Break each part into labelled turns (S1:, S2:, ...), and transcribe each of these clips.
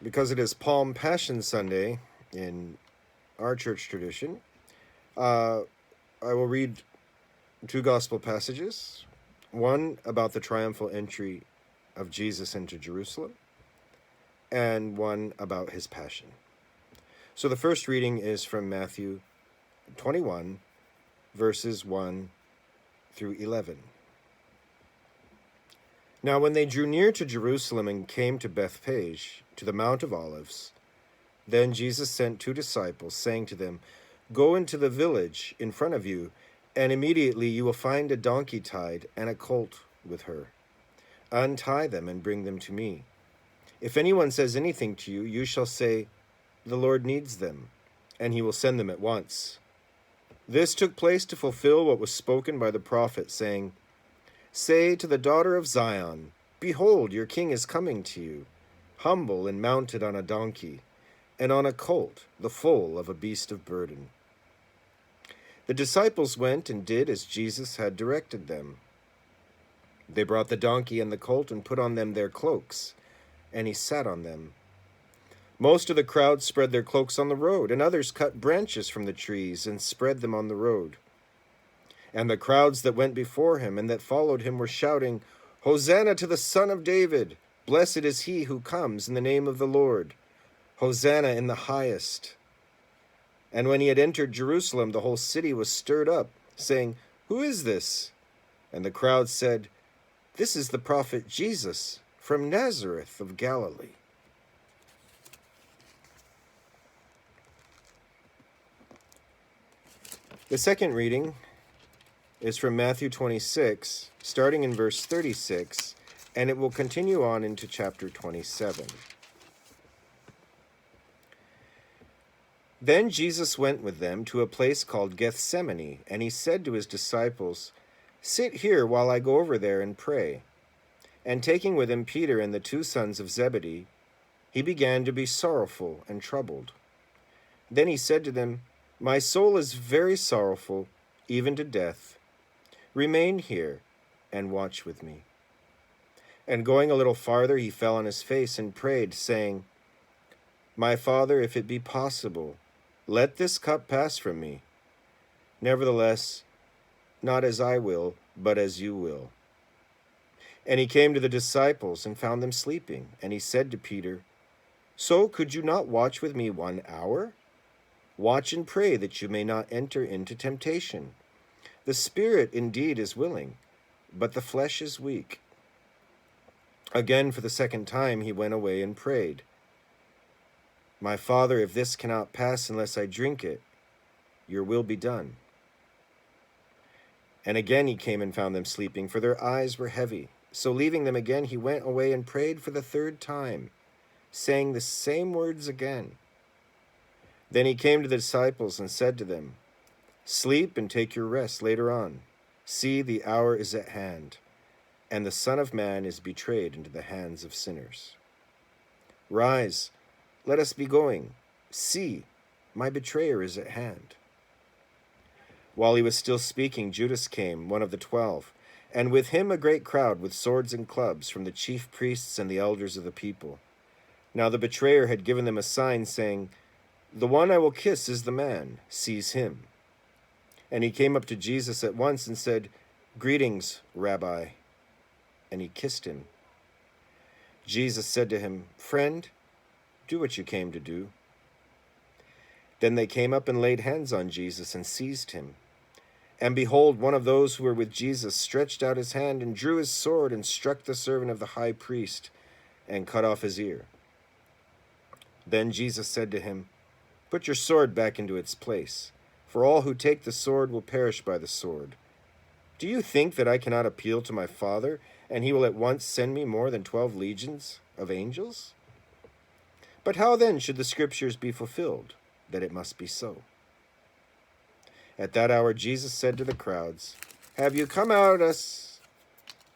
S1: because it is Palm Passion Sunday in our church tradition, I will read two gospel passages, one about the triumphal entry of Jesus into Jerusalem, and one about his passion. So the first reading is from Matthew 21, verses 1 through 11. Now when they drew near to Jerusalem and came to Bethphage, to the Mount of Olives, then Jesus sent 2 disciples, saying to them, "Go into the village in front of you, and immediately you will find a donkey tied and a colt with her. Untie them and bring them to me. If anyone says anything to you, you shall say, 'The Lord needs them,' and he will send them at once." This took place to fulfill what was spoken by the prophet, saying, "Say to the daughter of Zion, Behold, your king is coming to you, humble and mounted on a donkey, and on a colt, the foal of a beast of burden." The disciples went and did as Jesus had directed them. They brought the donkey and the colt and put on them their cloaks, and he sat on them. Most of the crowd spread their cloaks on the road, and others cut branches from the trees and spread them on the road. And the crowds that went before him and that followed him were shouting, "Hosanna to the Son of David! Blessed is he who comes in the name of the Lord! Hosanna in the highest!" And when he had entered Jerusalem, the whole city was stirred up, saying, "Who is this?" And the crowd said, "This is the prophet Jesus from Nazareth of Galilee." The second reading is from Matthew 26, starting in verse 36, and it will continue on into chapter 27. Then Jesus went with them to a place called Gethsemane, and he said to his disciples, "Sit here while I go over there and pray." And taking with him Peter and the 2 sons of Zebedee, he began to be sorrowful and troubled. Then he said to them, "My soul is very sorrowful, even to death. Remain here and watch with me." And going a little farther, he fell on his face and prayed, saying, "My Father, if it be possible, let this cup pass from me. Nevertheless, not as I will, but as you will." And he came to the disciples and found them sleeping. And he said to Peter, "So could you not watch with me 1 hour? Watch and pray that you may not enter into temptation. The spirit indeed is willing, but the flesh is weak." Again, for the second time, he went away and prayed, "My Father, if this cannot pass unless I drink it, your will be done." And again he came and found them sleeping, for their eyes were heavy. So leaving them again, he went away and prayed for the 3rd time, saying the same words again. Then he came to the disciples and said to them, "Sleep and take your rest later on. See, the hour is at hand, and the Son of Man is betrayed into the hands of sinners. Rise, let us be going. See, my betrayer is at hand." While he was still speaking, Judas came, one of the 12, and with him a great crowd with swords and clubs from the chief priests and the elders of the people. Now the betrayer had given them a sign, saying, "The one I will kiss is the man. Seize him." And he came up to Jesus at once and said, "Greetings, Rabbi." And he kissed him. Jesus said to him, "Friend, do what you came to do." Then they came up and laid hands on Jesus and seized him. And behold, one of those who were with Jesus stretched out his hand and drew his sword and struck the servant of the high priest and cut off his ear. Then Jesus said to him, "Put your sword back into its place, for all who take the sword will perish by the sword. Do you think that I cannot appeal to my Father, and he will at once send me more than 12 legions of angels? But how then should the scriptures be fulfilled, that it must be so?" At that hour Jesus said to the crowds, "Have you come out us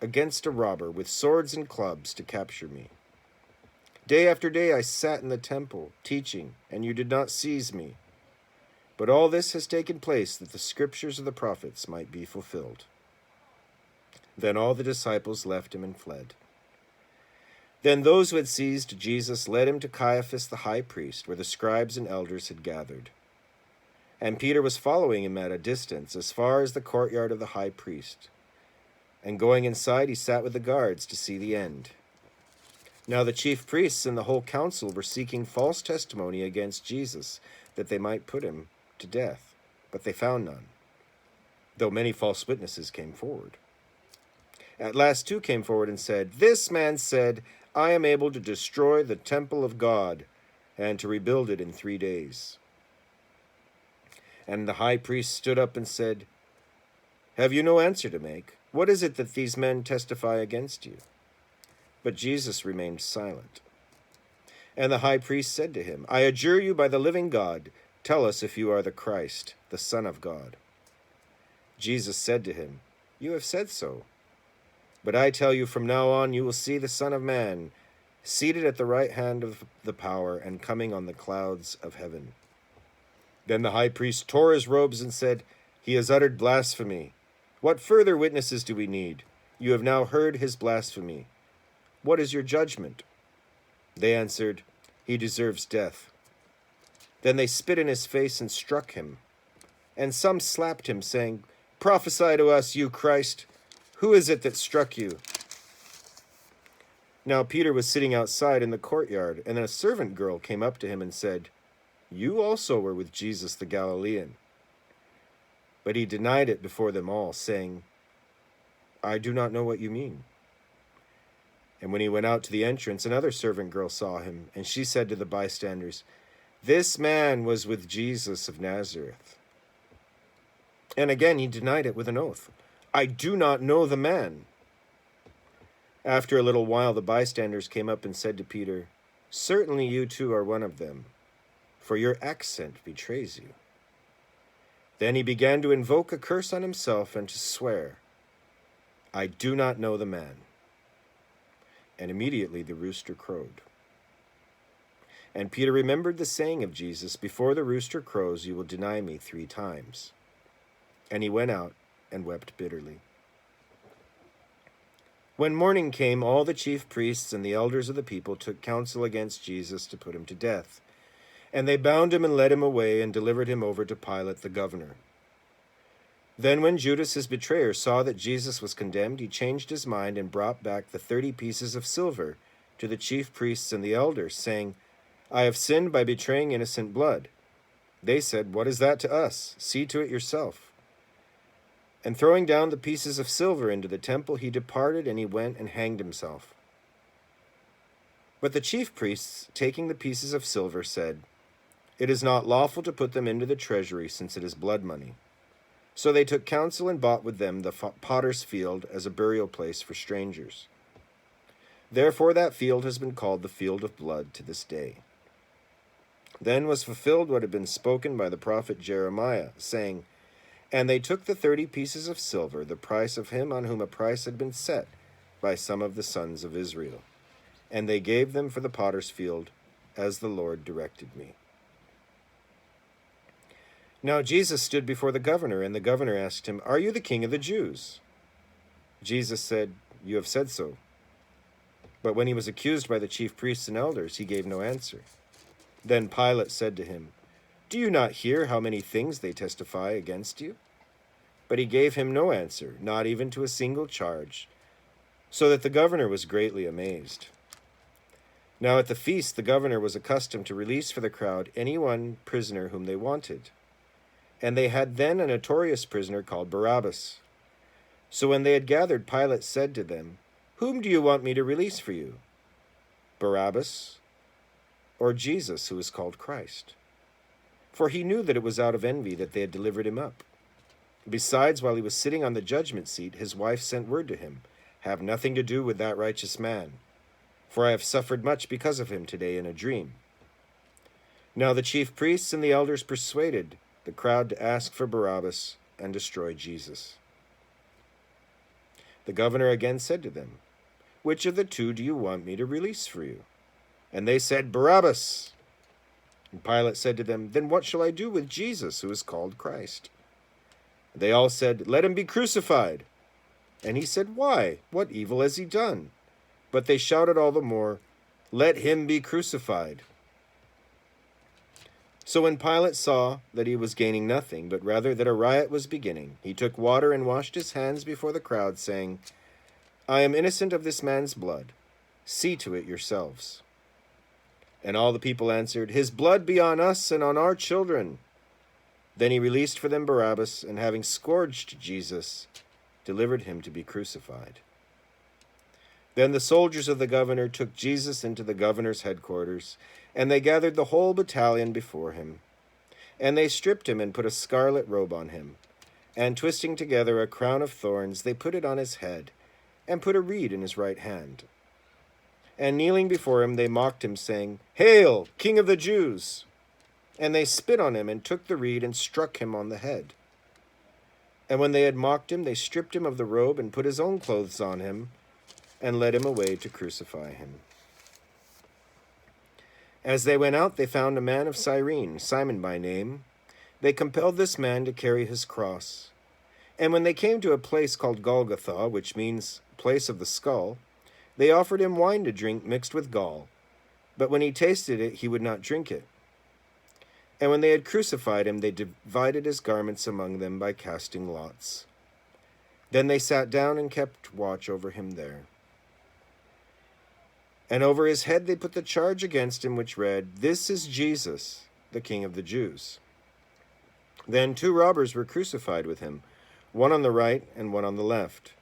S1: against a robber with swords and clubs to capture me? Day after day I sat in the temple, teaching, and you did not seize me. But all this has taken place that the scriptures of the prophets might be fulfilled." Then all the disciples left him and fled. Then those who had seized Jesus led him to Caiaphas the high priest, where the scribes and elders had gathered. And Peter was following him at a distance, as far as the courtyard of the high priest. And going inside, he sat with the guards to see the end. Now the chief priests and the whole council were seeking false testimony against Jesus, that they might put him to death. But they found none, though many false witnesses came forward. At last two came forward and said, "This man said, 'I am able to destroy the temple of God and to rebuild it in 3 days.'" And the high priest stood up and said, "Have you no answer to make? What is it that these men testify against you?" But Jesus remained silent. And the high priest said to him, "I adjure you by the living God, tell us if you are the Christ, the Son of God." Jesus said to him, "You have said so. But I tell you, from now on you will see the Son of Man seated at the right hand of the power and coming on the clouds of heaven." Then the high priest tore his robes and said, "He has uttered blasphemy. What further witnesses do we need? You have now heard his blasphemy. What is your judgment?" They answered, "He deserves death." Then they spit in his face and struck him. And some slapped him, saying, "Prophesy to us, you Christ. Who is it that struck you?" Now Peter was sitting outside in the courtyard, and a servant girl came up to him and said, "You also were with Jesus the Galilean." But he denied it before them all, saying, "I do not know what you mean." And when he went out to the entrance, another servant girl saw him, and she said to the bystanders, "This man was with Jesus of Nazareth." And again he denied it with an oath, "I do not know the man." After a little while the bystanders came up and said to Peter, "Certainly you too are one of them, for your accent betrays you." Then he began to invoke a curse on himself and to swear, "I do not know the man." And immediately the rooster crowed. And Peter remembered the saying of Jesus, "Before the rooster crows, you will deny me 3 times." And he went out and wept bitterly. When morning came, all the chief priests and the elders of the people took counsel against Jesus to put him to death. And they bound him and led him away and delivered him over to Pilate the governor. Then when Judas his betrayer saw that Jesus was condemned, he changed his mind and brought back the 30 pieces of silver to the chief priests and the elders, saying, "I have sinned by betraying innocent blood." They said, "What is that to us? See to it yourself." And throwing down the pieces of silver into the temple, he departed, and he went and hanged himself. But the chief priests, taking the pieces of silver, said, "It is not lawful to put them into the treasury, since it is blood money." So they took counsel and bought with them the potter's field as a burial place for strangers. Therefore that field has been called the field of blood to this day. Then was fulfilled what had been spoken by the prophet Jeremiah, saying, "And they took the 30 pieces of silver, the price of him on whom a price had been set by some of the sons of Israel, and they gave them for the potter's field, as the Lord directed me." Now Jesus stood before the governor, and the governor asked him, "Are you the king of the Jews?" Jesus said, "You have said so." But when he was accused by the chief priests and elders, he gave no answer. Then Pilate said to him, "Do you not hear how many things they testify against you?" But he gave him no answer, not even to a single charge, so that the governor was greatly amazed. Now at the feast the governor was accustomed to release for the crowd any one prisoner whom they wanted. And they had then a notorious prisoner called Barabbas. So when they had gathered, Pilate said to them, "Whom do you want me to release for you? Barabbas or Jesus, who is called Christ?" For he knew that it was out of envy that they had delivered him up. Besides, while he was sitting on the judgment seat, his wife sent word to him, "Have nothing to do with that righteous man, for I have suffered much because of him today in a dream." Now the chief priests and the elders persuaded the crowd to ask for Barabbas and destroy Jesus. The governor again said to them, "Which of the two do you want me to release for you?" And they said, "Barabbas." And Pilate said to them, "Then what shall I do with Jesus, who is called Christ?" They all said, "Let him be crucified." And he said, "Why? What evil has he done?" But they shouted all the more, "Let him be crucified." So when Pilate saw that he was gaining nothing, but rather that a riot was beginning, he took water and washed his hands before the crowd, saying, "I am innocent of this man's blood. See to it yourselves." And all the people answered, "His blood be on us and on our children." Then he released for them Barabbas, and having scourged Jesus, delivered him to be crucified. Then the soldiers of the governor took Jesus into the governor's headquarters, and they gathered the whole battalion before him. And they stripped him and put a scarlet robe on him, and twisting together a crown of thorns, they put it on his head, and put a reed in his right hand. And kneeling before him, they mocked him, saying, "Hail, King of the Jews!" And they spit on him, and took the reed, and struck him on the head. And when they had mocked him, they stripped him of the robe, and put his own clothes on him, and led him away to crucify him. As they went out, they found a man of Cyrene, Simon by name. They compelled this man to carry his cross. And when they came to a place called Golgotha, which means place of the skull, they offered him wine to drink mixed with gall. But when he tasted it, he would not drink it. And when they had crucified him, they divided his garments among them by casting lots. Then they sat down and kept watch over him there. And over his head they put the charge against him, which read, "This is Jesus, the King of the Jews." Then 2 robbers were crucified with him, one on the right and one on the left.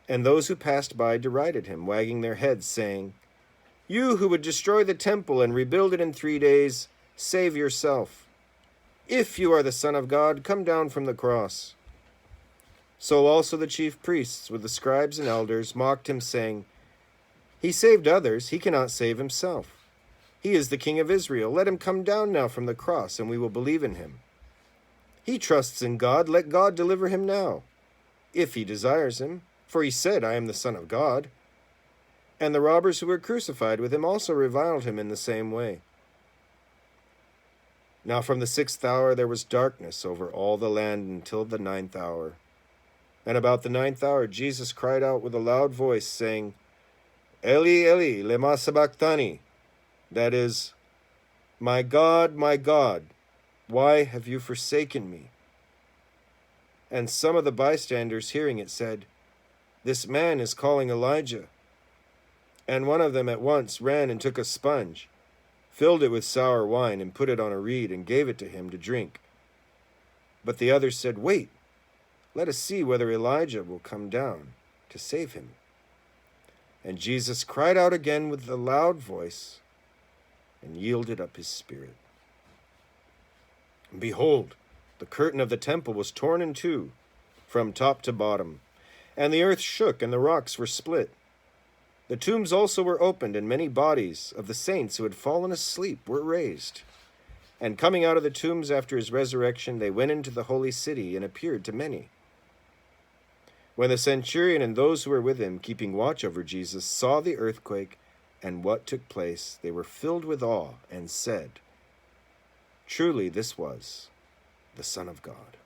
S1: And those who passed by derided him, wagging their heads, saying, "You who would destroy the temple and rebuild it in 3 days, save yourself. If you are the Son of God, come down from the cross." So also the chief priests with the scribes and elders mocked him, saying, "He saved others, he cannot save himself. He is the King of Israel. Let him come down now from the cross, and we will believe in him. He trusts in God. Let God deliver him now, if he desires him. For he said, 'I am the Son of God.'" And the robbers who were crucified with him also reviled him in the same way. Now from the 6th hour there was darkness over all the land until the 9th hour. And about the 9th hour Jesus cried out with a loud voice, saying, "Eli, Eli, lema sabachthani," that is, my God, why have you forsaken me?" And some of the bystanders hearing it said, "This man is calling Elijah." And one of them at once ran and took a sponge, filled it with sour wine, and put it on a reed, and gave it to him to drink. But the others said, "Wait, let us see whether Elijah will come down to save him." And Jesus cried out again with a loud voice, and yielded up his spirit. And behold, the curtain of the temple was torn in two, from top to bottom, and the earth shook, and the rocks were split. The tombs also were opened, and many bodies of the saints who had fallen asleep were raised. And coming out of the tombs after his resurrection, they went into the holy city and appeared to many. When the centurion and those who were with him, keeping watch over Jesus, saw the earthquake and what took place, they were filled with awe and said, "Truly this was the Son of God."